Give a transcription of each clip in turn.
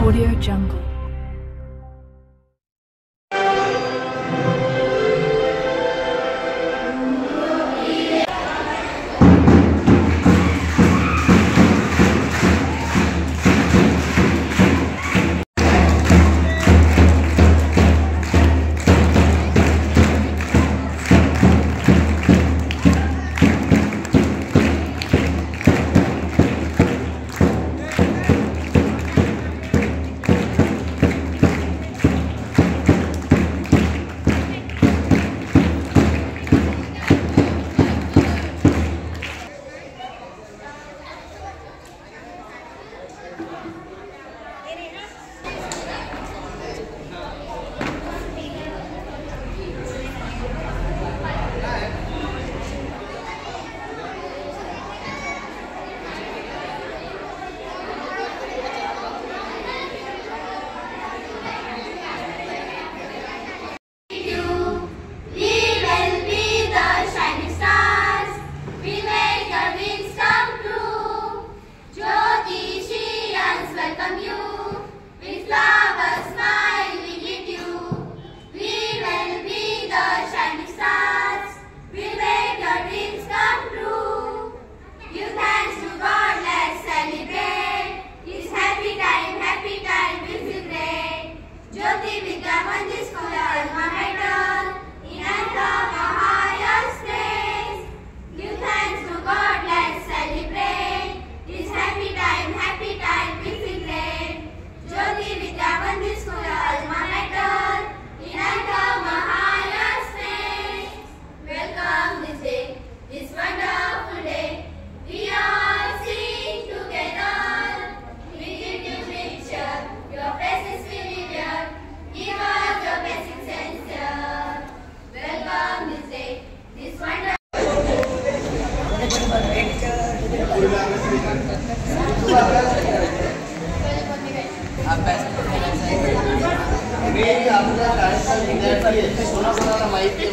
Audio Jungle.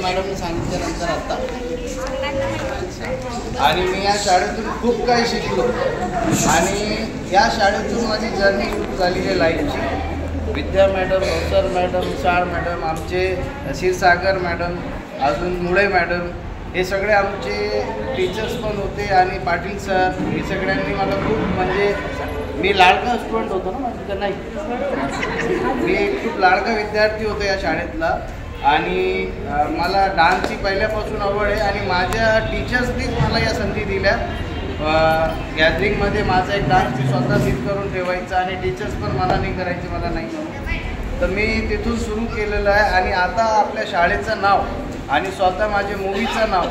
मॅडमने सांगितल्यानंतर आता आणि मी या शाळेतून खूप काही शिकलो आणि या शाळेतून माझी जर्नी खूप झाली आहे लाईफची. विद्या मॅडम, अवसर मॅडम, शाळ मॅडम, आमचे क्षीरसागर मॅडम, अजून मुळे मॅडम, हे सगळे आमचे टीचर्स पण होते आणि पाटील सर, हे सगळ्यांनी मला खूप म्हणजे मी लाडका स्टुडंट होतो ना माझं तर नाही, मी खूप लाडका विद्यार्थी होतो या शाळेतला आणि मला डान्सची पहिल्यापासून आवड आहे आणि माझ्या टीचर्सनीच मला या संधी दिल्या. गॅदरिंगमध्ये माझा एक डान्स मी स्वतः सिद्ध करून ठेवायचा आणि टीचर्स पण मला नाही करायचे, मला नाही म्हणून, तर मी तिथून सुरू केलेलं आहे आणि आता आपल्या शाळेचं नाव आणि स्वतः माझ्या मूवीचं नाव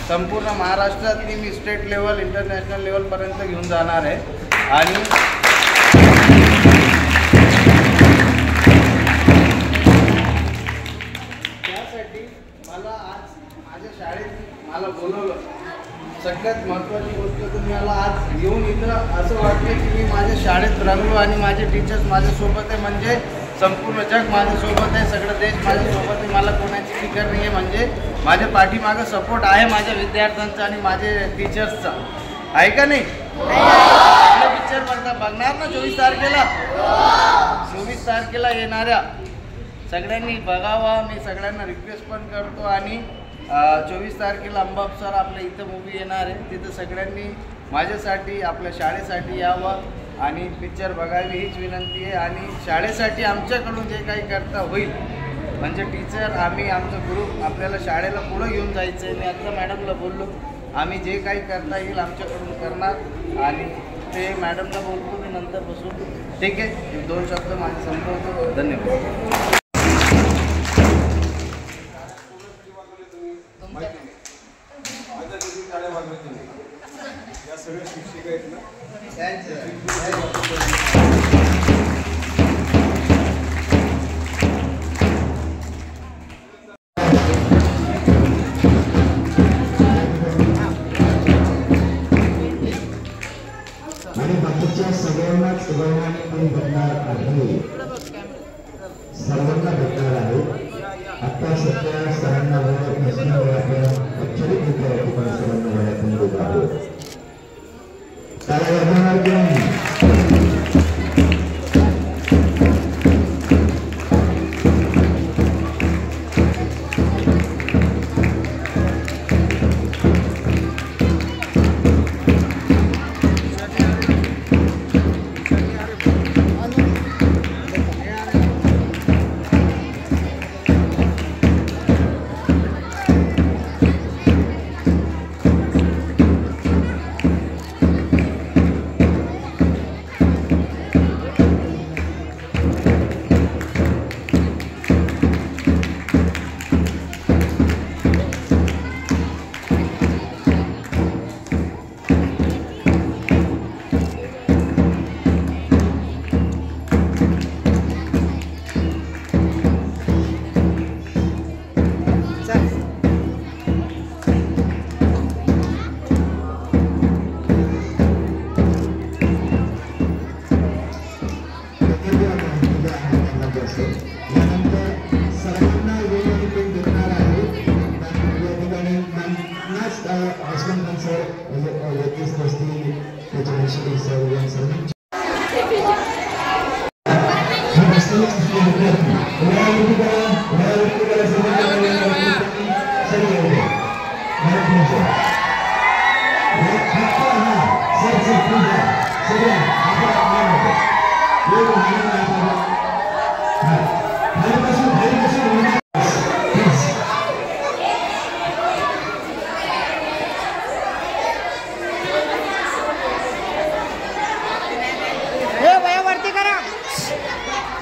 संपूर्ण महाराष्ट्रातली मी स्टेट लेवल, इंटरनॅशनल लेवलपर्यंत घेऊन जाणार आहे. आणि त्यासाठी मला आज माझ्या शाळेत मला बोलवलं. सगळ्यात महत्त्वाची गोष्ट तुम्ही मला आज येऊन इथं असं वाटतं की मी माझ्या शाळेत रंगलो आणि माझे टीचर्स माझ्यासोबत आहे, म्हणजे संपूर्ण जग माझ्यासोबत आहे, सगळं देश माझ्यासोबत आहे, मला कोणाची फिकर नाही आहे, म्हणजे माझ्या पाठीमागं सपोर्ट आहे माझ्या विद्यार्थ्यांचा आणि माझे टीचर्सचा, आहे का नाही? पिक्चर बघणार ना 24 तारखेला? 24 तारखेला येणाऱ्या सगळ्यांनी बघावा. मी सगळ्यांना रिक्वेस्ट पण करतो आणि 24 तारखेला अंबाब सर आपल्या इथं मूवी येणार आहे, तिथं सगळ्यांनी माझ्यासाठी आपल्या शाळेसाठी यावं आणि पिक्चर बघावी हीच विनंती आहे. आणि शाळेसाठी आमच्याकडून जे काही करता होईल, म्हणजे टीचर आम्ही आमचं ग्रुप आपल्याला शाळेला पुढं घेऊन जायचं आहे. मी आता मॅडमला बोललो आम्ही जे काही करता येईल आमच्याकडून करणार आणि ते मॅडमला बोलतो मी नंतर बसून. ठीक आहे, 2 शब्द माझे संपवतो. धन्यवाद. सगळे शिक्षक आहेत ना, आणि बाकीच्या सगळ्यांनाच उभारण्याने पण भेटणार आहे, सर्वांना भेटणार आहे. आता सध्या सरांना प्रश्न औपचारिक विद्यार्थी अस्लम खान सर व्यक्तीच असतील त्याच्याविषयी सर या सर्वांची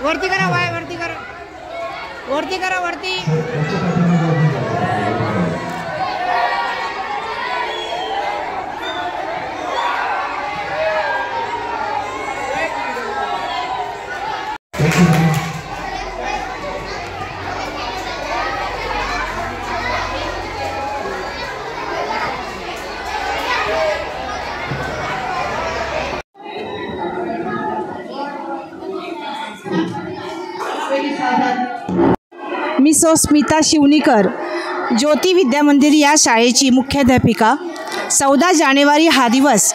वरती करा वाय वरती करा वरती करा वरती मी सौ स्मिता शिवनीकर, ज्योती विद्या मंदिर या शाळेची मुख्याध्यापिका. 14 जानेवारी हा दिवस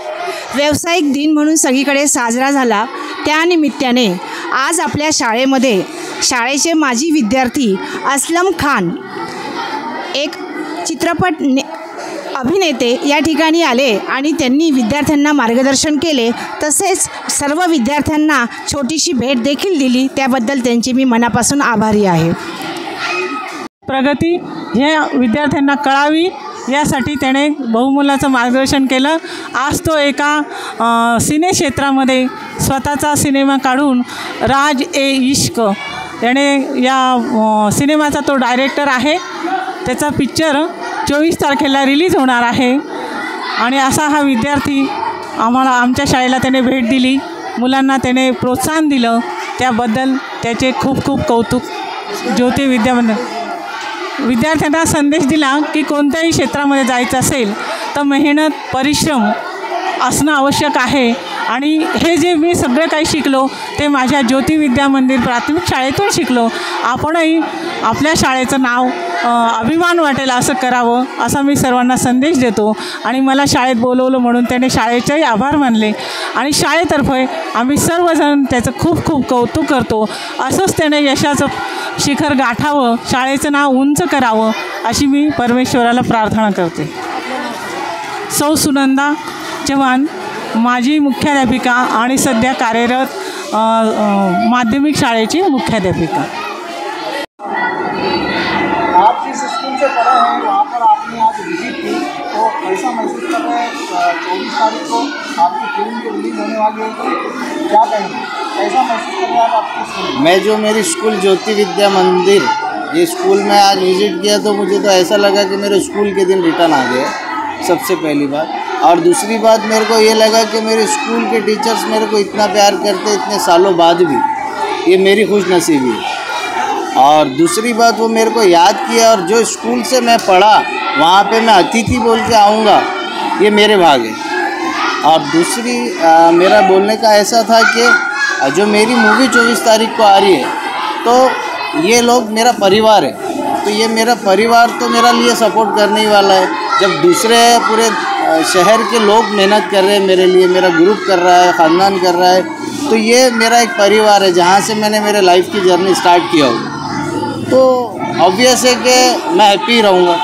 व्यावसायिक दिन म्हणून सगळीकडे साजरा झाला. त्यानिमित्ताने आज आपल्या शाळेमध्ये शाळेचे माजी विद्यार्थी अस्लम खान एक चित्रपट अभिनेते या ठिकाणी आले आणि त्यांनी विद्यार्थ्यांना मार्गदर्शन केले. तसेच सर्व विद्यार्थ्यांना छोटीशी भेट देखील दिली. त्याबद्दल त्यांची मी मनापासून आभारी आहे. प्रगती हे विद्यार्थ्यांना कळावी यासाठी त्याने बहुमोलाचं मार्गदर्शन केलं. आज तो एका सिने क्षेत्रामध्ये स्वतःचा सिनेमा काढून राज ए इश्क याने या सिनेमाचा तो डायरेक्टर आहे. त्याचा पिक्चर 24 तारखेला रिलीज होणार आहे. आणि असा हा विद्यार्थी आमच्या शाळेला त्याने भेट दिली, मुलांना त्याने प्रोत्साहन दिलं, त्याबद्दल त्याचे खूप खूप कौतुक. ज्योती विद्यामंदिर विद्यार्थ्यांना संदेश दिला की कोणत्याही क्षेत्रामध्ये जायचं असेल तर मेहनत परिश्रम असणं आवश्यक आहे. आणि हे जे मी सगळं काही शिकलो ते माझ्या ज्योती विद्या मंदिर प्राथमिक शाळेतून शिकलो. आपणही आपल्या शाळेचं नाव अभिमान वाटेल असं करावं असा मी सर्वांना संदेश देतो. आणि मला शाळेत बोलवलं म्हणून त्याने शाळेचेही आभार मानले आणि शाळेतर्फे आम्ही सर्वजण त्याचं खूप खूप कौतुक करतो. असंच त्याने यशाचं शिखर गाठावं, शाळेचं नाव उंच करावं अशी मी परमेश्वराला प्रार्थना करते. सौ सुनंदा चव्हाण, माजी मुख्याध्यापिका आणि सध्या कार्यरत माध्यमिक शाळेची मुख्याध्यापिका. आप जिस स्कूल से पढ़े हैं वहाँ पर आपने आज विजिट की, तो कैसा महसूस कर रहे हैं? 24 तारीख को आपकी फिल्म की रिलीज होने वाली है, क्या कहेंगे, कैसा महसूस कर रहे हैं आप आपकी स्कूल? मैं जो मेरी स्कूल ज्योति विद्या मंदिर ये स्कूल में आज विजिट किया तो मुझे तो ऐसा लगा कि मेरे स्कूल के दिन रिटर्न आ गए, सबसे पहली बात. और दूसरी बात मेरे को ये लगा कि मेरे स्कूल के टीचर्स मेरे को इतना प्यार करते इतने सालों बाद भी, ये मेरी खुशनसीबी है. और दूसरी बात वो मेरे को याद किया, और जो स्कूल से मैं पढ़ा वहाँ पे मैं अतिथि बोल के आऊँगा ये मेरे भाग है. और दूसरी मेरा बोलने का ऐसा था कि जो मेरी मूवी 24 तारीख को आ रही है तो ये लोग मेरा परिवार है, तो ये मेरा परिवार तो मेरा लिए सपोर्ट करने ही वाला है. जब दूसरे पूरे शहर के लोग मेहनत कर रहे हैं मेरे लिए, मेरा ग्रुप कर रहा है, ख़ानदान कर रहा है, तो ये मेरा एक परिवार है जहाँ से मैंने मेरे लाइफ की जर्नी स्टार्ट किया हो. तो ऑब्वियस है कि मैं हैप्पी रहूँगा.